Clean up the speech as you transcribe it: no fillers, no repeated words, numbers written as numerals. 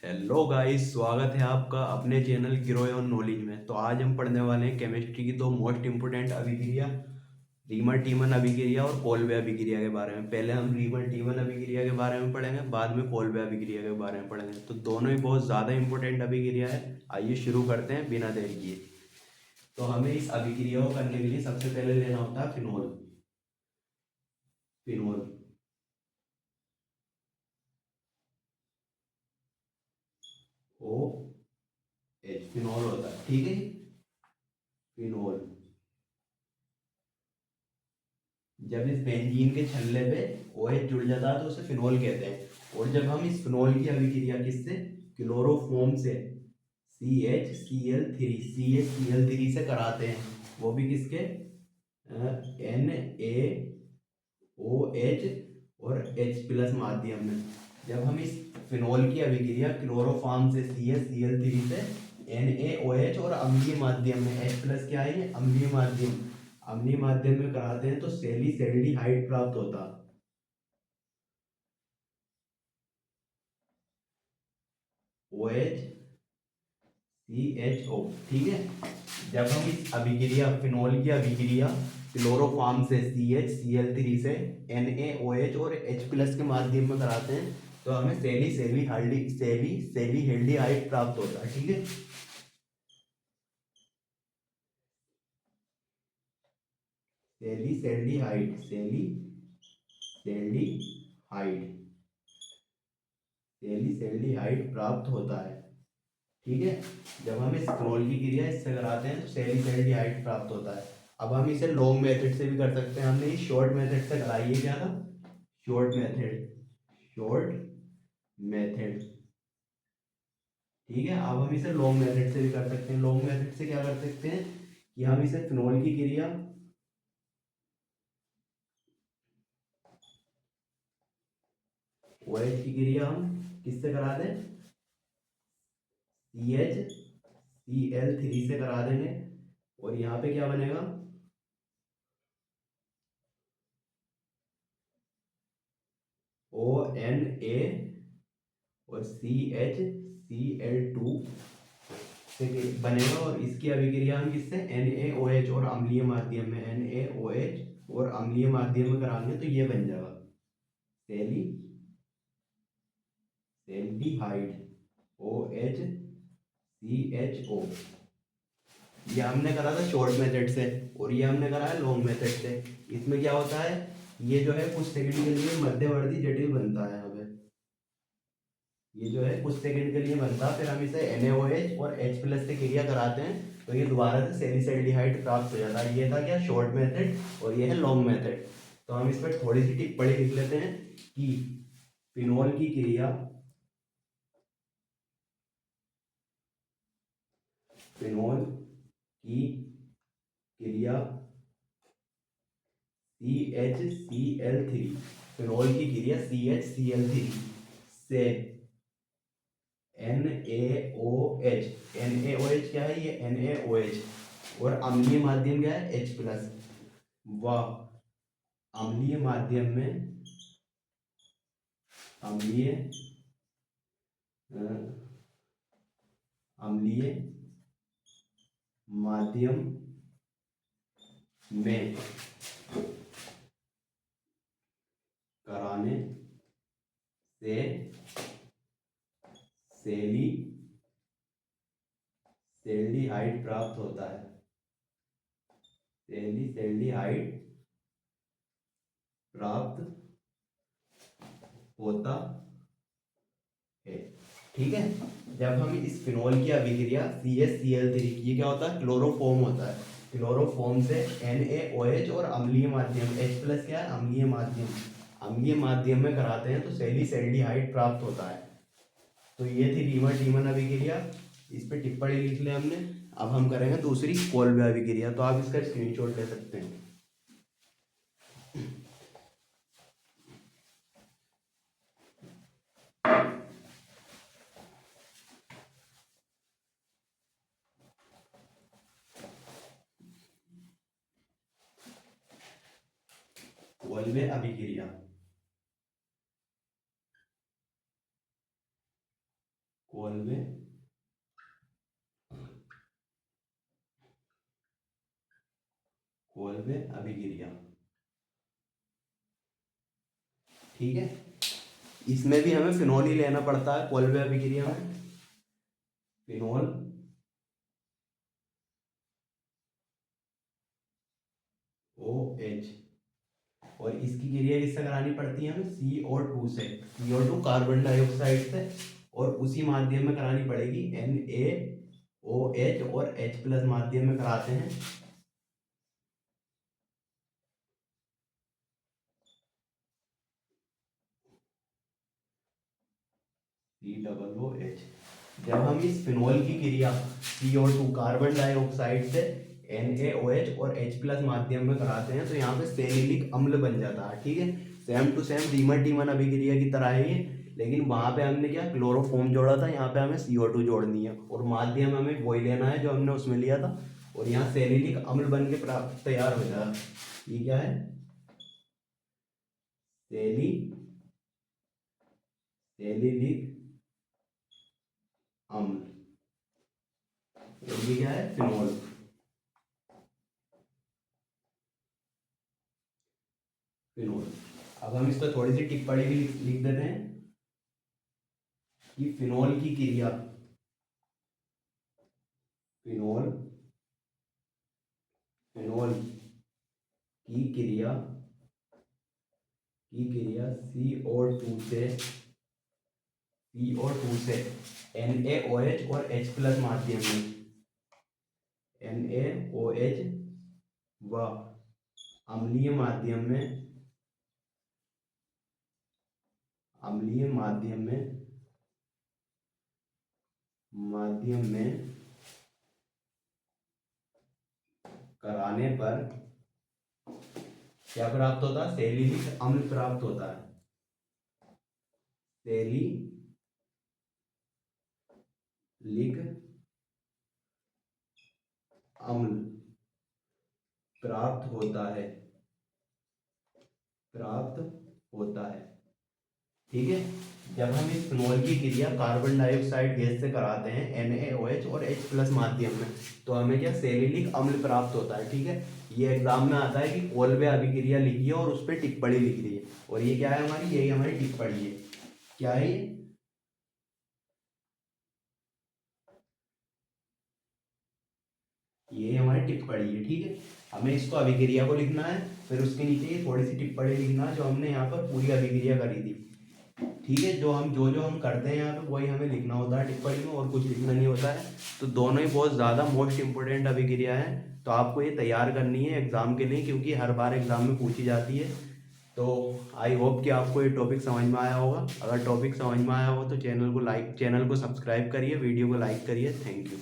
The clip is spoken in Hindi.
हेलो गाइस, स्वागत है आपका अपने चैनल ग्रो योर नॉलेज में। तो आज हम पढ़ने वाले हैं केमिस्ट्री की दो मोस्ट इंपोर्टेंट अभिक्रिया, रीमन टीमन अभिक्रिया और कोलबे अभिक्रिया के बारे में। पहले हम रीमन टीमन अभिक्रिया के बारे में पढ़ेंगे, बाद में कोलबे अभिक्रिया के बारे में पढ़ेंगे। तो दोनों ही बहुत ज़्यादा इंपॉर्टेंट अभिक्रिया है। आइए शुरू करते हैं बिना देर किए। तो हमें इस अभिक्रिया को करने के लिए सबसे पहले लेना होता है phenol. Phenol O H phenol होता है, ठीक है। फिनोल, जब इस बेंजीन के छल्ले पे OH जुड़ जाता है तो उसे फिनोल कहते हैं। और जब हम इस फिनोल की अभिक्रिया किससे, क्लोरोफॉर्म से CH Cl3 से कराते हैं, वो भी किसके, NaOH और H+ माध्यम में। जब हम इस फिनोल की अभिक्रिया क्लोरोफॉर्म से CH Cl3 से NaOH और अम्लीय माध्यम में H+ क्या है, ये अम्लीय माध्यम, अम्लीय माध्यम में कराते हैं तो सेल्डिहाइड प्राप्त होता। OHCHO, ठीक है। जब हम इस अभिक्रिया फिनोल की अभिक्रिया क्लोरोफॉर्म से CH Cl3 से NaOH और H+ के माध्यम में कराते हैं तो हमें सेल्डिहाइड प्राप्त होता है, ठीक है। सेल्डिहाइड सेल्डिहाइड प्राप्त होता है, ठीक है। जब हम इस क्रोल की क्रिया इससे कराते हैं तो सेल्डिहाइड प्राप्त होता है। अब हम इसे लॉन्ग मेथड से भी कर सकते हैं। हमने ये शॉर्ट मेथड से करा, ये क्या था, शॉर्ट मेथड, ठीक है। अब हम इसे लॉन्ग मेथड से भी कर सकते हैं। लॉन्ग मेथड से क्या कर सकते हैं कि हम इसे फिनोल की क्रिया, OH की क्रिया हम किससे करा दें, CH Cl3 से करा देंगे। और यहाँ पे क्या बनेगा, ONA और CHCl2 से बनेगा। और इसकी अभिक्रिया हम किससे, NaOH और अम्लीय माध्यम में, NaOH और अम्लीय माध्यम में कराएंगे तो ये बन जाएगा सेली सेल्डिहाइड OHCHO। ये हमने करा था शॉर्ट मेथड से और ये हमने करा है लॉन्ग मेथड से। इसमें क्या होता है, ये जो है कुछ सेकंड के लिए मध्यवर्ती जटिल बनता है हमें, ये जो है कुछ सेकंड के लिए बनता है। फिर हम इसे NaOH और H+ से क्रिया कराते हैं तो ये दोबारा से सेलिसल्डिहाइड प्राप्त हो जाता है। ये था क्या, शॉर्ट मेथड, और ये है लॉन्ग मेथड। तो हम इस पर थोड़ी सी टिप्पणी लिख लेते हैं कि फिनोल की क्रिया, फिनोल की क्रिया CHCl3, फिनोल की क्रिया CHCl3 से NaOH क्या है, ये NaOH और अम्लीय माध्यम क्या है, H+, व अम्लीय माध्यम में, अम्लीय अ, अम्लीय माध्यम में कराने से सेली सेल्डिहाइड प्राप्त होता है, सेल्डिहाइड प्राप्त होता है, ठीक है। जब हम इस फिनोल की अभिक्रिया CHCl3, ये क्या होता है, क्लोरोफॉर्म होता है, क्लोरोफॉर्म से NaOH और अम्लीय माध्यम H+ क्या है, अम्लीय माध्यम, अम्लीय माध्यम में कराते हैं तो सेल्डिहाइड प्राप्त होता है। तो ये थी रीमन टीमन अभिक्रिया, इस पे टिप्पणी लिख लिया हमने। अब हम करेंगे दूसरी कोल्बे अभिक्रिया, तो आप इसका स्क्रीनशॉट ले सकते हैं। कोल्बे अभिक्रिया, कोल्बे कोल्बे अभिक्रिया। ठीक है, इसमें भी हमें फिनॉल ही लेना पड़ता है। कोल्बे अभिक्रिया में फिनॉल OH, और इसकी क्रिया किससे करानी पड़ती है हमें? CO2 से। CO2 कार्बन डाइऑक्साइड से, और उसी माध्यम में करानी पड़ेगी NaOH, और H+ माध्यम में कराते हैं COOH। जब हम इस फिनॉल की क्रिया CO2 कार्बन डाइऑक्साइड से NaOH और H+ माध्यम में कराते हैं तो यहाँ पे सेलिलिक अम्ल बन जाता है। ठीक है, सेम टू सेम रीमन टीमन अभिक्रिया की तरह है ये, लेकिन वहाँ पे हमने क्या क्लोरोफॉर्म जोड़ा था, यहाँ पे हमें CO2 जोड़नी है, और माध्यम हमें वही लेना है जो हमने उसमें लिया था, और यहाँ सेलिलिक अम्ल बन के प्राप्त तैयार हो जाए। ये क्या है? सेलिलिक अम्ल। और ये क्या है? फिनॉल। फिनॉल। अब हम इस पर थोड़ी सी टिप्पणी भी लिख देते हैं कि फिनॉल की क्रिया फिनॉल फिनॉल की क्रिया CO2 से NaOH और H+ माध्यम में NaOH व अम्लीय माध्यम में कराने पर क्या प्राप्त होता है? सेलिलिक अम्ल प्राप्त होता है। सेलिलिक अम्ल प्राप्त होता है। ठीक है, जब हम इस फिनॉल की क्रिया कार्बन डाइऑक्साइड गैस से कराते हैं NaOH और H+ माध्यम में, तो हमें क्या सेलिलिक अम्ल प्राप्त होता है। ठीक है, ये एग्जाम में आता है कि कोल्बे अभिक्रिया लिखिए और उस पर टिप्पणी लिख रही है, और ये क्या है हमारी? यही हमारी टिप्पणी है। क्या है ये हमारी टिप्पणी है। ठीक है, हमें इसको अभिक्रिया को लिखना है, फिर उसके नीचे ये थोड़ी सी टिप्पणी लिखना है जो हमने यहाँ पर पूरी अभिक्रिया करी थी। ठीक है, जो हम करते हैं यहाँ पे वही हमें लिखना होता है टिप्पणी में, और कुछ लिखना नहीं होता है। तो दोनों ही बहुत ज़्यादा मोस्ट इंपोर्टेंट अभिक्रिया है, तो आपको ये तैयार करनी है एग्जाम के लिए, क्योंकि हर बार एग्जाम में पूछी जाती है। तो आई होप कि आपको ये टॉपिक समझ में आया होगा। अगर टॉपिक समझ में आया हो तो चैनल को सब्सक्राइब करिए, वीडियो को लाइक करिए। Thank you.